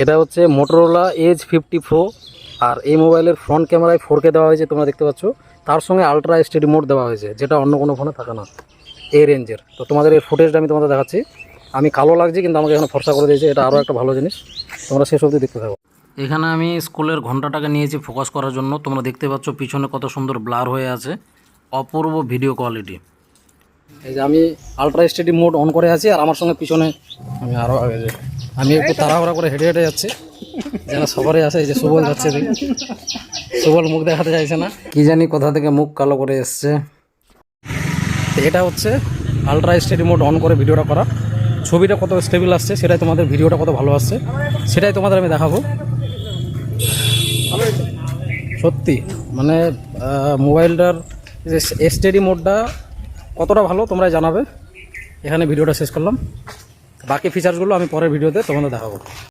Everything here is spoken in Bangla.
এটা হচ্ছে মোটরোলা এজ 50 প্রো। আর এই মোবাইলের ফ্রন্ট ক্যামেরায় 4K দেওয়া হয়েছে, তোমরা দেখতে পাচ্ছ। তার সঙ্গে আলট্রা স্টেডি মোড দেওয়া হয়েছে, যেটা অন্য কোনো ফোনে থাকে না এই রেঞ্জের। তো তোমাদের এই ফুটেজটা আমি তোমাদের দেখাচ্ছি। আমি কালো লাগছে কিন্তু আমাকে এখানে ফর্সা করে দিয়েছে, এটা আরও একটা ভালো জিনিস। তোমরা শেষ অবধি দেখতে থাকো। এখানে আমি স্কুলের ঘন্টাটাকে নিয়েছি ফোকাস করার জন্য। তোমরা দেখতে পাচ্ছ পিছনে কত সুন্দর ব্লার হয়ে আছে, অপূর্ব ভিডিও কোয়ালিটি। এই যে আমি আলট্রা স্টেডি মোড অন করে আছি, আর আমার সঙ্গে পিছনে আমি আরও আগে যাই। আমি একটু তাড়াহুড়া করে হেঁটে হেঁটে যাচ্ছি, যেন সবারই আসে। এই যে সুবল যাচ্ছে, সুবল মুখ দেখাতে চাইছে না, কি জানি কোথা থেকে মুখ কালো করে এসছে। এটা হচ্ছে আলট্রা স্টেডি মোড অন করে ভিডিওটা করা। ছবিটা কত স্টেবল আসছে সেটাই তোমাদের, ভিডিওটা কত ভালো আসছে সেটাই তোমাদের আমি দেখাবো। সত্যি মানে মোবাইলটার যে স্টেডি মোডটা কতটা ভালো তোমরা জানাবে। এখানে ভিডিওটা শেষ করলাম, বাকি ফিচার্সগুলো আমি পরের ভিডিওতে তোমাদের দেখাবো।